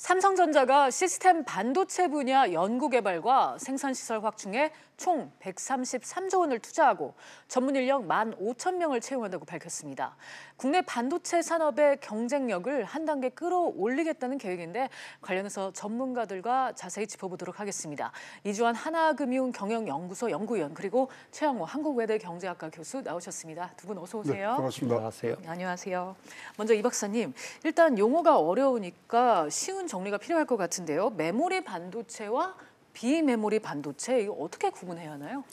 삼성전자가 시스템 반도체 분야 연구개발과 생산시설 확충에 총 133조 원을 투자하고 전문 인력 15,000명을 채용한다고 밝혔습니다. 국내 반도체 산업의 경쟁력을 한 단계 끌어올리겠다는 계획인데 관련해서 전문가들과 자세히 짚어보도록 하겠습니다. 이주환 하나금융경영연구소 연구위원 그리고 최양호 한국외대 경제학과 교수 나오셨습니다. 두 분 어서 오세요. 네, 반갑습니다. 안녕하세요. 안녕하세요. 먼저 이 박사님, 일단 용어가 어려우니까 쉬운 정리가 필요할 것 같은데요. 메모리 반도체와 비메모리 반도체, 이거 어떻게 구분해야 하나요?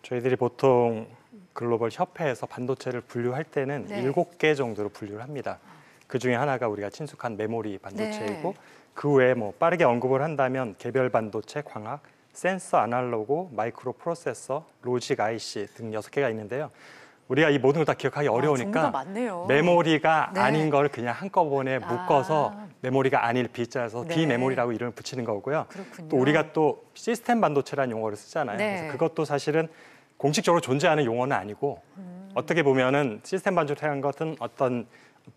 저희들이 보통 글로벌 협회에서 반도체를 분류할 때는 네. 7개 정도로 분류를 합니다. 그중에 하나가 우리가 친숙한 메모리 반도체이고 네. 그 외에 빠르게 언급을 한다면 개별 반도체, 광학, 센서, 아날로그, 마이크로 프로세서, 로직 IC 등 6개가 있는데요. 우리가 이 모든 걸 다 기억하기 어려우니까 종류가 많네요. 메모리가 네. 아닌 걸 그냥 한꺼번에 묶어서 메모리가 아닐 B자여서 네. 비메모리라고 이름을 붙이는 거고요. 그렇군요. 또 우리가 또 시스템 반도체라는 용어를 쓰잖아요. 네. 그래서 그것도 사실은 공식적으로 존재하는 용어는 아니고 어떻게 보면은 시스템 반도체라는 것은 어떤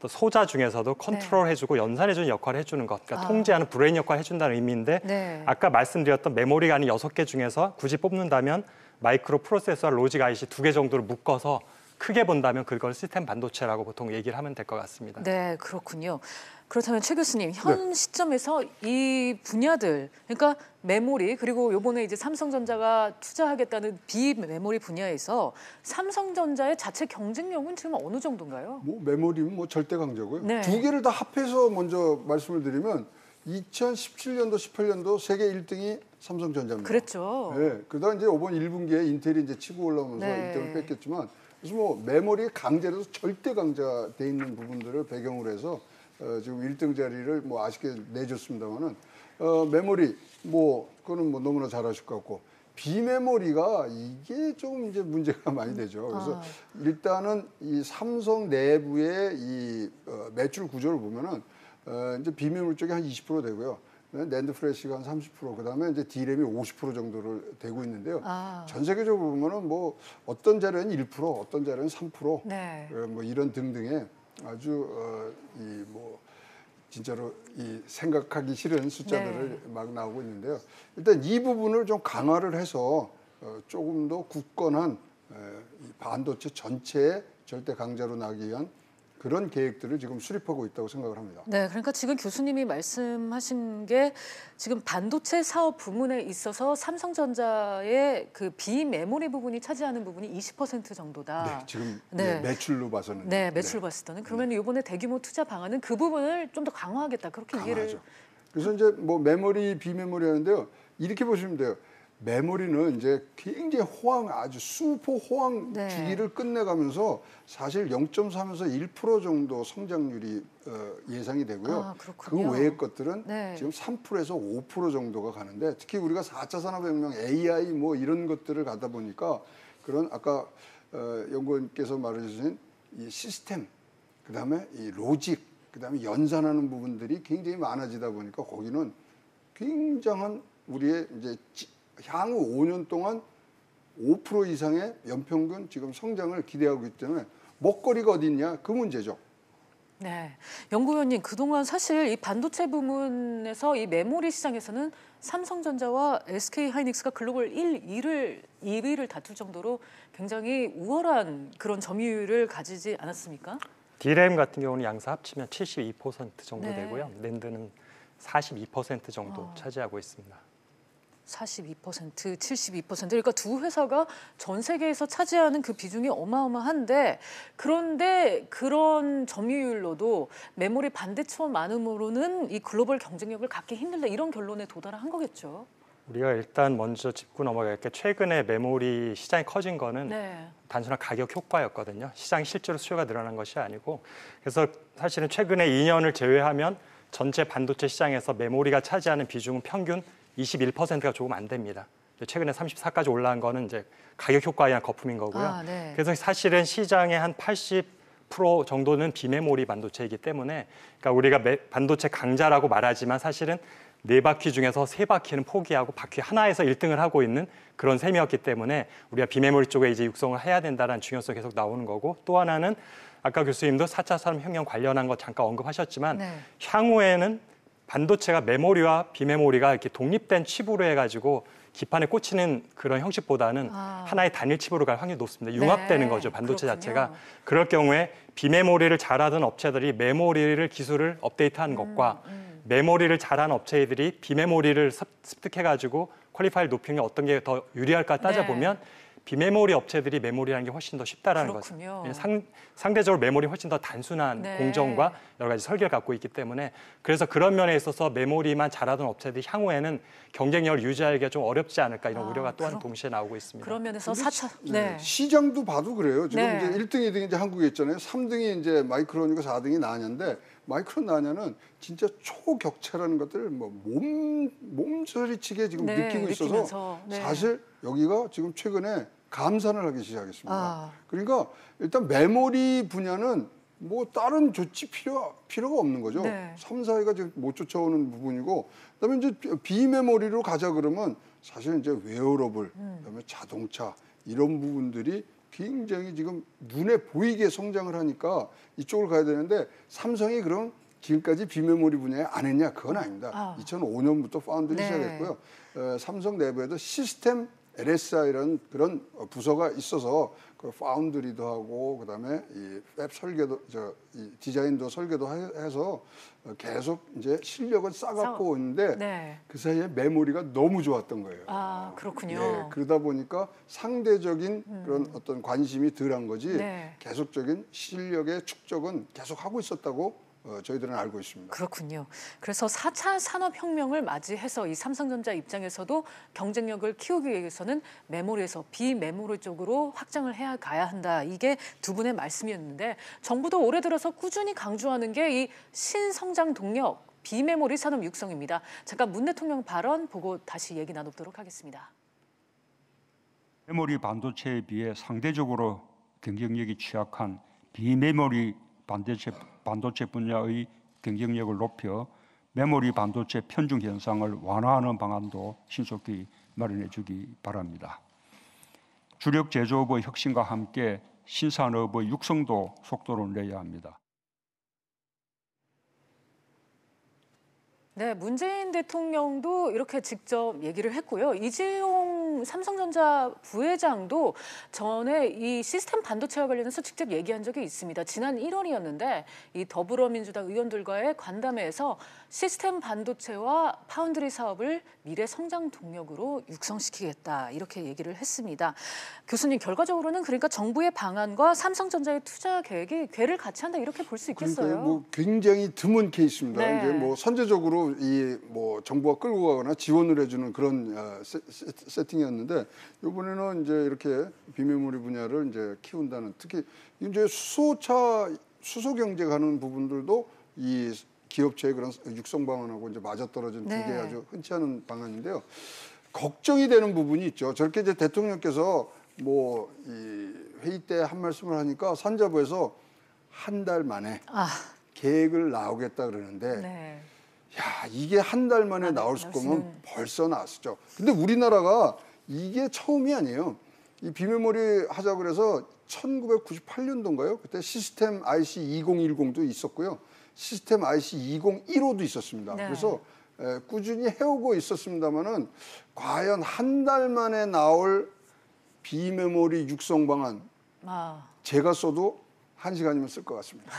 소자 중에서도 컨트롤해주고 연산해주는 역할을 해주는 것, 그러니까 통제하는 브레인 역할을 해준다는 의미인데 네. 아까 말씀드렸던 메모리가 아닌 6개 중에서 굳이 뽑는다면 마이크로 프로세서와 로직 IC 2개 정도를 묶어서 크게 본다면 그걸 시스템 반도체라고 보통 얘기를 하면 될 것 같습니다. 네, 그렇군요. 그렇다면 최 교수님, 현 시점에서 이 분야들, 그러니까 메모리 그리고 이번에 이제 삼성전자가 투자하겠다는 비메모리 분야에서 삼성전자의 자체 경쟁력은 지금 어느 정도인가요? 메모리는 절대 강자고요. 네. 두 개를 다 합해서 먼저 말씀을 드리면 2017년도, 18년도 세계 1등이 삼성전자입니다. 그랬죠. 네. 그다음 이제 이번 1분기에 인텔이 이제 치고 올라오면서 네. 1등을 뺐겠지만 그래서 메모리의 강자로서 절대 강자돼 있는 부분들을 배경으로 해서 지금 1등 자리를 아쉽게 내줬습니다만은 메모리 그거는 너무나 잘 아실 것 같고 비메모리가 이게 좀 이제 문제가 많이 되죠. 그래서 일단은 이 삼성 내부의 이 매출 구조를 보면은 이제 비메모리 쪽이 한 20% 되고요. 낸드 프레시가 한 30%, 그다음에 이제 D램이 50% 정도를 되고 있는데요. 전 세계적으로 보면은 어떤 자료는 1%, 어떤 자료는 3%, 네. 이런 등등의 아주 진짜로 이 생각하기 싫은 숫자들을 막 나오고 있는데요. 일단 이 부분을 좀 강화를 해서 조금 더 굳건한 이 반도체 전체의 절대 강자로 나기 위한 그런 계획들을 지금 수립하고 있다고 생각을 합니다. 네, 그러니까 지금 교수님이 말씀하신 게 지금 반도체 사업 부문에 있어서 삼성전자의 그 비메모리 부분이 차지하는 부분이 20% 정도다. 네, 지금 네. 매출로 봐서는. 네, 매출 봤을 때는. 그러면 이번에 대규모 투자 방안은 그 부분을 좀 더 강화하겠다. 그렇게 강화하죠. 이해를. 그래서 이제 메모리, 비메모리 하는데요. 이렇게 보시면 돼요. 메모리는 이제 굉장히 아주 슈퍼 호황 네. 주기를 끝내가면서 사실 0.3에서 1% 정도 성장률이 예상이 되고요. 그 외의 것들은 지금 3%에서 5% 정도가 가는데 특히 우리가 4차 산업혁명, AI 이런 것들을 가다 보니까 그런 아까 연구원께서 말해주신 이 시스템, 그다음에 이 로직, 그다음에 연산하는 부분들이 굉장히 많아지다 보니까 거기는 굉장한 우리의 이제 향후 5년 동안 5% 이상의 연평균 지금 성장을 기대하고 있기 때문에 먹거리가 어디 있냐 그 문제죠. 네, 연구위원님 그동안 사실 이 반도체 부문에서 이 메모리 시장에서는 삼성전자와 SK하이닉스가 글로벌 2위를 다툴 정도로 굉장히 우월한 그런 점유율을 가지지 않았습니까? D램 같은 경우는 양사 합치면 72% 정도 네. 되고요. 낸드는 42% 정도 차지하고 있습니다. 42%, 72%. 그러니까 두 회사가 전 세계에서 차지하는 그 비중이 어마어마한데 그런데 그런 점유율로도 메모리 반대체원 많음으로는 이 글로벌 경쟁력을 갖기 힘들다 이런 결론에 도달한 거겠죠. 우리가 일단 먼저 짚고 넘어갈게 최근에 메모리 시장이 커진 거는 단순한 가격 효과였거든요. 시장이 실제로 수요가 늘어난 것이 아니고 그래서 사실은 최근에 2년을 제외하면 전체 반도체 시장에서 메모리가 차지하는 비중은 평균 21%가 조금 안 됩니다. 최근에 34까지 올라간 거는 이제 가격 효과에 의한 거품인 거고요. 그래서 사실은 시장의 한 80% 정도는 비메모리 반도체이기 때문에 그러니까 우리가 반도체 강자라고 말하지만 사실은 4바퀴 중에서 3바퀴는 포기하고 바퀴 하나에서 1등을 하고 있는 그런 셈이었기 때문에 우리가 비메모리 쪽에 이제 육성을 해야 된다는 중요성이 계속 나오는 거고 또 하나는 아까 교수님도 4차 산업혁명 관련한 거 잠깐 언급하셨지만 향후에는 반도체가 메모리와 비메모리가 이렇게 독립된 칩으로 해가지고 기판에 꽂히는 그런 형식보다는 하나의 단일 칩으로 갈 확률이 높습니다. 융합되는 거죠, 반도체 그렇군요. 자체가. 그럴 경우에 비메모리를 잘하던 업체들이 메모리를 기술을 업데이트하는 것과 메모리를 잘하는 업체들이 비메모리를 습득해가지고 퀄리파이를 높이는 게 어떤 게 더 유리할까 따져보면 비메모리 업체들이 메모리라는 게 훨씬 더 쉽다라는 거죠. 상대적으로 메모리 훨씬 더 단순한 공정과 여러 가지 설계를 갖고 있기 때문에 그래서 그런 면에 있어서 메모리만 잘하던 업체들이 향후에는 경쟁력을 유지하기가 좀 어렵지 않을까 이런 우려가 또한 동시에 나오고 있습니다. 그런 면에서 4차 시장도 봐도 그래요. 지금 이제 1등, 2등이 이제 한국에 있잖아요. 3등이 이제 마이크론이고 4등이 나냐인데 마이크론 나냐는 진짜 초격차라는 것들을 뭐 몸서리치게 지금 느끼고 있어서 사실 여기가 지금 최근에 감산을 하기 시작했습니다. 그러니까 일단 메모리 분야는 뭐 다른 조치 필요가 없는 거죠. 3, 4위가 지금 못 쫓아오는 부분이고 그다음에 이제 비메모리로 가자 그러면 사실 이제 웨어러블, 그다음에 자동차 이런 부분들이 굉장히 지금 눈에 보이게 성장을 하니까 이쪽으로 가야 되는데 삼성이 그럼 지금까지 비메모리 분야에 안 했냐? 그건 아닙니다. 2005년부터 파운드리 시작했고요. 삼성 내부에도 시스템 LSI라는 그런 부서가 있어서 그 파운드리도 하고 그다음에 이 팹 설계도 이 디자인도 설계도 해서 계속 이제 실력을 쌓아갖고 있는데 그 사이에 메모리가 너무 좋았던 거예요. 그렇군요. 그러다 보니까 상대적인 그런 어떤 관심이 덜한 거지 계속적인 실력의 축적은 계속 하고 있었다고 저희들은 알고 있습니다. 그렇군요. 그래서 4차 산업혁명을 맞이해서 이 삼성전자 입장에서도 경쟁력을 키우기 위해서는 메모리에서 비메모리 쪽으로 확장을 가야 한다. 이게 두 분의 말씀이었는데 정부도 올해 들어서 꾸준히 강조하는 게 이 신성장 동력, 비메모리 산업 육성입니다. 잠깐 문 대통령 발언 보고 다시 얘기 나누도록 하겠습니다. 메모리 반도체에 비해 상대적으로 경쟁력이 취약한 비메모리 반도체 분야의 경쟁력을 높여 메모리 반도체 편중 현상을 완화하는 방안도 신속히 마련해 주기 바랍니다. 주력 제조업의 혁신과 함께 신산업의 육성도 속도를 내야 합니다. 네, 문재인 대통령도 이렇게 직접 얘기를 했고요. 이재용 삼성전자 부회장도 전에 이 시스템 반도체와 관련해서 직접 얘기한 적이 있습니다. 지난 1월이었는데 이 더불어민주당 의원들과의 간담회에서 시스템 반도체와 파운드리 사업을 미래 성장 동력으로 육성시키겠다 이렇게 얘기를 했습니다. 교수님, 결과적으로는 그러니까 정부의 방안과 삼성전자의 투자 계획이 궤를 같이 한다 이렇게 볼 수 있겠어요. 그러니까 뭐 굉장히 드문 케이스입니다. 이제 뭐 선제적으로 이 뭐 정부가 끌고 가거나 지원을 해주는 그런 세팅이었는데 이번에는 이제 이렇게 비메모리 분야를 이제 키운다는, 특히 이제 수소 경제 가는 부분들도 이 기업체의 그런 육성 방안하고 이제 맞아떨어진 두 개 아주 흔치 않은 방안인데요. 걱정이 되는 부분이 있죠. 저렇게 이제 대통령께서 뭐 이 회의 때 한 말씀을 하니까 산자부에서 한 달 만에 계획을 나오겠다 그러는데 야, 이게 한 달 만에 나올 거면 벌써 나왔었죠. 근데 우리나라가 이게 처음이 아니에요. 이 비메모리 하자 그래서 1998년도인가요? 그때 시스템 IC 2010도 있었고요. 시스템 IC 2015도 있었습니다. 그래서 꾸준히 해오고 있었습니다만은 과연 한 달 만에 나올 비메모리 육성 방안 제가 써도 1시간이면 쓸 것 같습니다.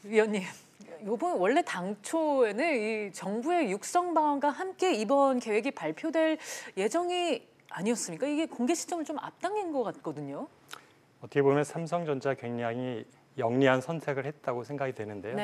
위원님, 이번 원래 당초에는 이 정부의 육성 방안과 함께 이번 계획이 발표될 예정이 아니었습니까? 이게 공개 시점을 좀 앞당긴 것 같거든요. 어떻게 보면 삼성전자 굉장히 영리한 선택을 했다고 생각이 되는데요.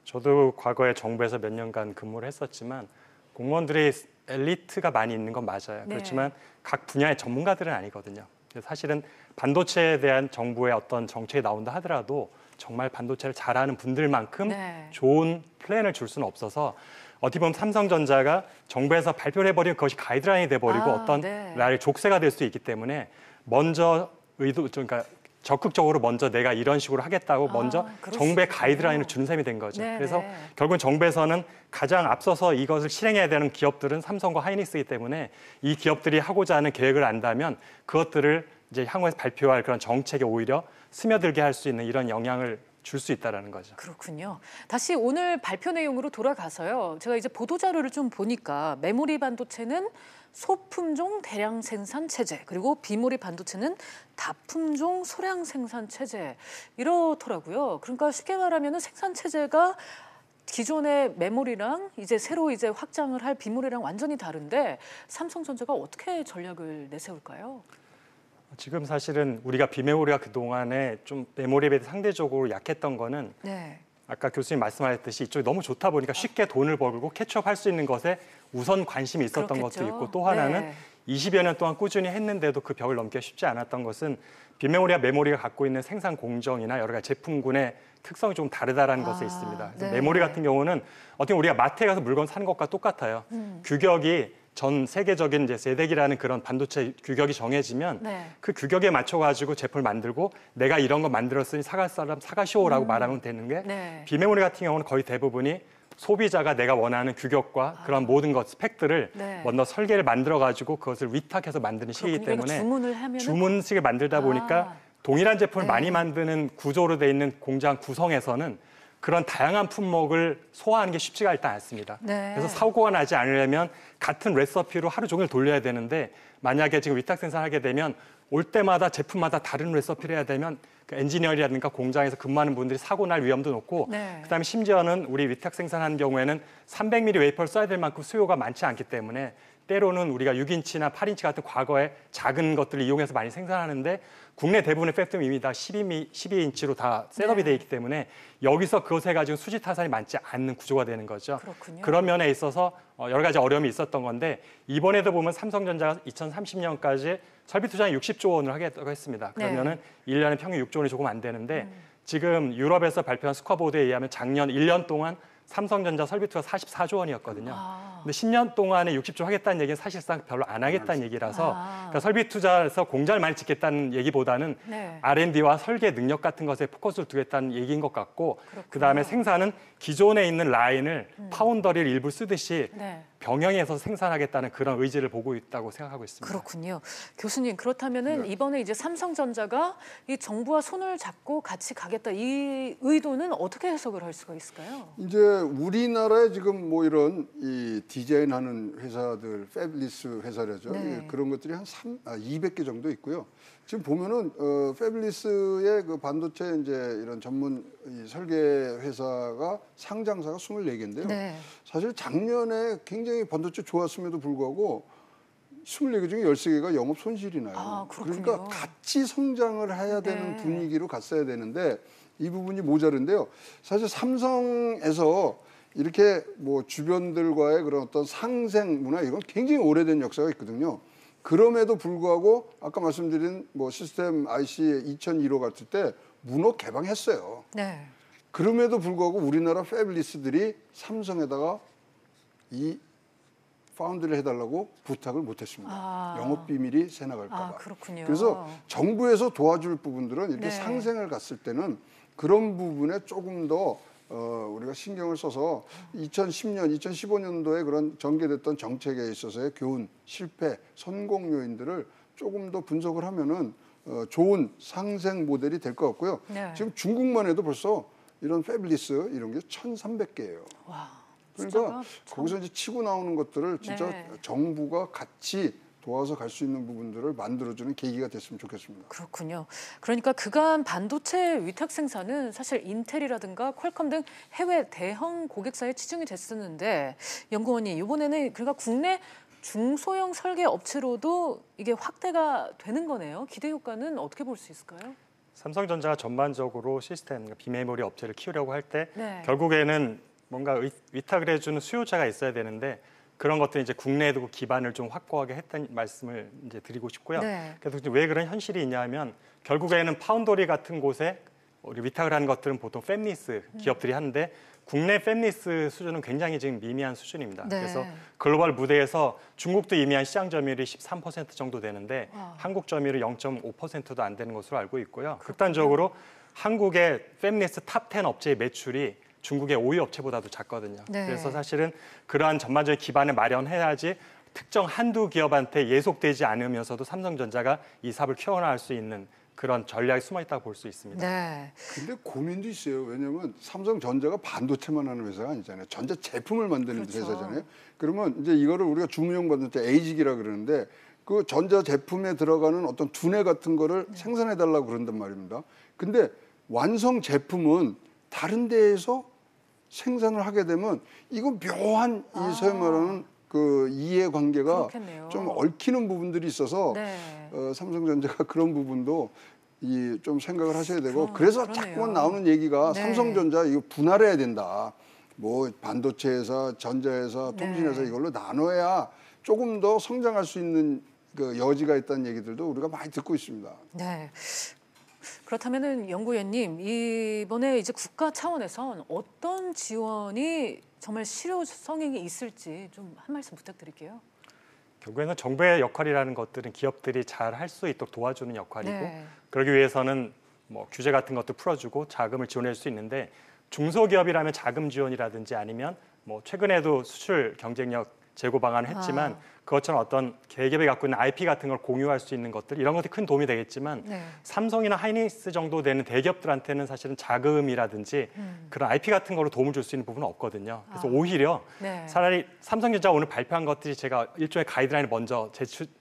저도 과거에 정부에서 몇 년간 근무를 했었지만 공무원들이 엘리트가 많이 있는 건 맞아요. 그렇지만 각 분야의 전문가들은 아니거든요. 사실은 반도체에 대한 정부의 어떤 정책이 나온다 하더라도 정말 반도체를 잘하는 분들만큼 좋은 플랜을 줄 수는 없어서 어떻게 보면 삼성전자가 정부에서 발표를 해버리면 그것이 가이드라인이 돼버리고 어떤 나의 족쇄가 될 수 있기 때문에 먼저 그러니까 적극적으로 먼저 내가 이런 식으로 하겠다고 먼저 정부의 가이드라인을 준 셈이 된 거죠. 그래서 결국은 정부에서는 가장 앞서서 이것을 실행해야 되는 기업들은 삼성과 하이닉스이기 때문에 이 기업들이 하고자 하는 계획을 안다면 그것들을 이제 향후에 발표할 그런 정책에 오히려 스며들게 할 수 있는 이런 영향을 줄 수 있다라는 거죠. 그렇군요. 다시 오늘 발표 내용으로 돌아가서요. 제가 이제 보도자료를 좀 보니까 메모리 반도체는 소품종 대량 생산 체제, 그리고 비모리 반도체는 다품종 소량 생산 체제 이렇더라고요. 그러니까 쉽게 말하면 생산 체제가 기존의 메모리랑 이제 새로 이제 확장을 할 비모리랑 완전히 다른데 삼성전자가 어떻게 전략을 내세울까요? 지금 사실은 우리가 비메모리가 그동안에 좀 메모리에 비해 상대적으로 약했던 거는 아까 교수님 말씀하셨듯이 이쪽이 너무 좋다 보니까 쉽게 돈을 벌고 캐치업할 수 있는 것에 우선 관심이 있었던 그렇겠죠. 것도 있고, 또 하나는 20여 년 동안 꾸준히 했는데도 그 벽을 넘기가 쉽지 않았던 것은 비메모리와 메모리가 갖고 있는 생산 공정이나 여러 가지 제품군의 특성이 좀 다르다라는 것에 있습니다. 그래서 메모리 같은 경우는 어떻게 우리가 마트에 가서 물건 사는 것과 똑같아요. 규격이 전 세계적인 이제 세덱이라는 그런 반도체 규격이 정해지면 그 규격에 맞춰가지고 제품을 만들고 내가 이런 거 만들었으니 사갈 사람 사가시오라고 말하면 되는 게 비메모리 같은 경우는 거의 대부분이 소비자가 내가 원하는 규격과 그런 모든 것, 스펙들을 먼저 설계를 만들어가지고 그것을 위탁해서 만드는 시기이기 때문에 주문을 하면은 주문식을 만들다 보니까 동일한 제품을 많이 만드는 구조로 돼 있는 공장 구성에서는 그런 다양한 품목을 소화하는 게 쉽지가 일단 않습니다. 그래서 사고가 나지 않으려면 같은 레시피로 하루 종일 돌려야 되는데 만약에 지금 위탁 생산하게 되면 올 때마다 제품마다 다른 레시피를 해야 되면 그 엔지니어라든가 공장에서 근무하는 분들이 사고 날 위험도 높고 그다음에 심지어는 우리 위탁 생산하는 경우에는 300mm 웨이퍼를 써야 될 만큼 수요가 많지 않기 때문에 때로는 우리가 6인치나 8인치 같은 과거에 작은 것들을 이용해서 많이 생산하는데 국내 대부분의 팩트는 이미 다 12인치로 다 셋업이 돼 있기 때문에 여기서 그것에 가지고 수지 타산이 많지 않는 구조가 되는 거죠. 그렇군요. 그런 면에 있어서 여러 가지 어려움이 있었던 건데 이번에도 보면 삼성전자가 2030년까지 설비 투자는 60조 원을 하겠다고 했습니다. 그러면은 1년에 평균 6조 원이 조금 안 되는데 지금 유럽에서 발표한 스코어보드에 의하면 작년 1년 동안 삼성전자 설비 투자 44조 원이었거든요. 근데 10년 동안에 60조 하겠다는 얘기는 사실상 별로 안 하겠다는 얘기라서 그러니까 설비 투자에서 공장을 많이 짓겠다는 얘기보다는 R&D와 설계 능력 같은 것에 포커스를 두겠다는 얘기인 것 같고 그다음에 생산은 기존에 있는 라인을 파운더리를 일부 쓰듯이 병행해서 생산하겠다는 그런 의지를 보고 있다고 생각하고 있습니다. 그렇군요. 교수님, 그렇다면은 이번에 이제 삼성전자가 이 정부와 손을 잡고 같이 가겠다 이 의도는 어떻게 해석을 할 수가 있을까요? 이제 우리나라에 지금 뭐 이런 이 디자인하는 회사들, 패블리스 회사라죠. 그런 것들이 한 200개 정도 있고요. 지금 보면은 패블리스의 그 반도체 이제 이런 전문 이 설계 회사가 상장사가 24개인데요. 사실 작년에 굉장히 반도체 좋았음에도 불구하고 24개 중에 13개가 영업 손실이 나요. 그러니까 같이 성장을 해야 되는 분위기로 갔어야 되는데 이 부분이 모자른데요. 사실 삼성에서 이렇게 뭐 주변들과의 그런 어떤 상생 문화 이건 굉장히 오래된 역사가 있거든요. 그럼에도 불구하고 아까 말씀드린 뭐 시스템 IC 2001호 같을 때 문호 개방했어요. 그럼에도 불구하고 우리나라 패블리스들이 삼성에다가 이 파운드를 해달라고 부탁을 못했습니다. 영업 비밀이 새나갈까 봐. 그렇군요. 그래서 정부에서 도와줄 부분들은 이렇게 상생을 갔을 때는 그런 부분에 조금 더 우리가 신경을 써서 2010년, 2015년도에 그런 전개됐던 정책에 있어서의 교훈, 실패, 성공 요인들을 조금 더 분석을 하면은 좋은 상생 모델이 될 것 같고요. 지금 중국만 해도 벌써 이런 패블리스 이런 게 1,300개예요. 그러니까 거기서 이제 치고 나오는 것들을 진짜 정부가 같이 도와서 갈 수 있는 부분들을 만들어주는 계기가 됐으면 좋겠습니다. 그렇군요. 그러니까 그간 반도체 위탁 생산은 사실 인텔이라든가 퀄컴 등 해외 대형 고객사에 치중이 됐었는데 연구원님 이번에는 그러니까 국내 중소형 설계 업체로도 이게 확대가 되는 거네요. 기대 효과는 어떻게 볼 수 있을까요? 삼성전자가 전반적으로 시스템, 비메모리 업체를 키우려고 할 때 결국에는 뭔가 위탁을 해주는 수요자가 있어야 되는데 그런 것들이 이제 국내에 두고 기반을 좀 확고하게 했다는 말씀을 이제 드리고 싶고요. 그래서 왜 그런 현실이 있냐면 결국에는 파운더리 같은 곳에 우리 위탁을 하는 것들은 보통 팹리스 기업들이 하는데 국내 팹리스 수준은 굉장히 지금 미미한 수준입니다. 그래서 글로벌 무대에서 중국도 이미 한 시장 점유율이 13% 정도 되는데 한국 점유율이 0.5%도 안 되는 것으로 알고 있고요. 극단적으로 한국의 팹리스 탑 10 업체의 매출이 중국의 5위 업체보다도 작거든요. 그래서 사실은 그러한 전반적인 기반을 마련해야지 특정 한두 기업한테 예속되지 않으면서도 삼성전자가 이 사업을 키워나갈 수 있는 그런 전략이 숨어 있다고 볼 수 있습니다. 네. 근데 고민도 있어요. 왜냐하면 삼성전자가 반도체만 하는 회사가 아니잖아요. 전자 제품을 만드는 그렇죠. 회사잖아요. 그러면 이제 이거를 우리가 주무형 반도체 에이직이라 그러는데 그 전자 제품에 들어가는 어떤 두뇌 같은 거를 생산해 달라고 그런단 말입니다. 근데 완성 제품은 다른 데에서 생산을 하게 되면 이건 묘한 이 소위 말하는 그 이해관계가 그렇겠네요. 좀 얽히는 부분들이 있어서 네. 삼성전자가 그런 부분도 좀 생각을 하셔야 되고 그래서 그러네요. 자꾸만 나오는 얘기가 네. 삼성전자 이거 분할해야 된다. 뭐 반도체 회사, 전자회사, 통신회사 이걸로 나눠야 조금 더 성장할 수 있는 그 여지가 있다는 얘기들도 우리가 많이 듣고 있습니다. 네. 그렇다면은 연구위원님 이번에 이제 국가 차원에선 어떤 지원이 정말 실효성이 있을지 좀 한 말씀 부탁드릴게요. 결국에는 정부의 역할이라는 것들은 기업들이 잘 할 수 있도록 도와주는 역할이고 네. 그러기 위해서는 뭐 규제 같은 것도 풀어주고 자금을 지원할 수 있는데 중소기업이라면 자금 지원이라든지 아니면 뭐 최근에도 수출 경쟁력 제고 방안을 했지만 그것처럼 어떤 대기업이 갖고 있는 IP 같은 걸 공유할 수 있는 것들 이런 것들이 큰 도움이 되겠지만 삼성이나 하이닉스 정도 되는 대기업들한테는 사실은 자금이라든지 그런 IP 같은 거로 도움을 줄 수 있는 부분은 없거든요. 그래서 오히려 차라리 삼성전자 오늘 발표한 것들이 제가 일종의 가이드라인을 먼저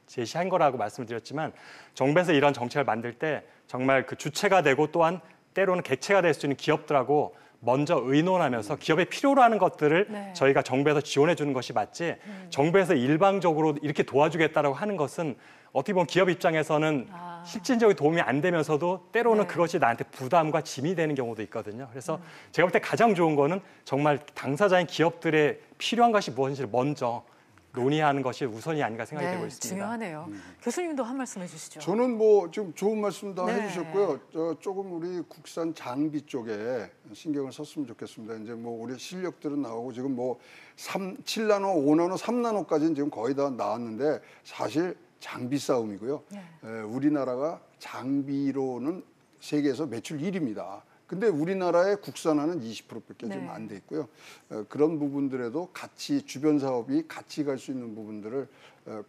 제시한 거라고 말씀을 드렸지만 정부에서 이런 정책을 만들 때 정말 그 주체가 되고 또한 때로는 객체가 될 수 있는 기업들하고 먼저 의논하면서 기업의 필요로 하는 것들을 저희가 정부에서 지원해 주는 것이 맞지 정부에서 일방적으로 이렇게 도와주겠다라고 하는 것은 어떻게 보면 기업 입장에서는 실질적인 도움이 안 되면서도 때로는 그것이 나한테 부담과 짐이 되는 경우도 있거든요. 그래서 제가 볼 때 가장 좋은 거는 정말 당사자인 기업들의 필요한 것이 무엇인지를 먼저 논의하는 것이 우선이 아닌가 생각이 되고 있습니다. 중요하네요. 교수님도 한 말씀 해주시죠. 저는 뭐 지금 좋은 말씀 다 해주셨고요. 조금 우리 국산 장비 쪽에 신경을 썼으면 좋겠습니다. 이제 뭐 우리 실력들은 나오고 지금 뭐 7나노, 5나노, 3나노까지는 지금 거의 다 나왔는데 사실 장비 싸움이고요. 우리나라가 장비로는 세계에서 매출 1위입니다. 근데 우리나라의 국산화는 20%밖에 지금 안 돼 있고요. 그런 부분들에도 같이 주변 사업이 같이 갈 수 있는 부분들을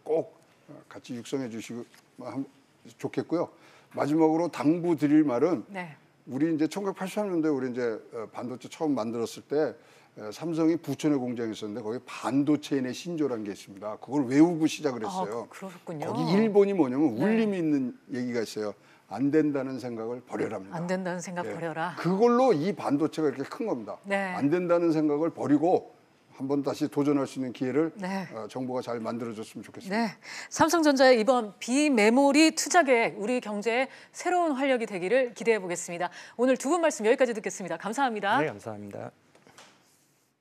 꼭 같이 육성해 주시고 좋겠고요. 마지막으로 당부 드릴 말은 우리 이제 1983년도에 우리 이제 반도체 처음 만들었을 때 삼성이 부천에 공장이 있었는데 거기 반도체인의 신조라는 게 있습니다. 그걸 외우고 시작을 했어요. 그렇군요. 거기 일본이 뭐냐면 울림이 있는 얘기가 있어요. 안 된다는 생각을 버려랍니다. 안 된다는 생각 버려라. 그걸로 이 반도체가 이렇게 큰 겁니다. 안 된다는 생각을 버리고 한번 다시 도전할 수 있는 기회를 정부가 잘 만들어줬으면 좋겠습니다. 삼성전자의 이번 비메모리 투자 계획, 우리 경제에 새로운 활력이 되기를 기대해 보겠습니다. 오늘 두 분 말씀 여기까지 듣겠습니다. 감사합니다. 네, 감사합니다.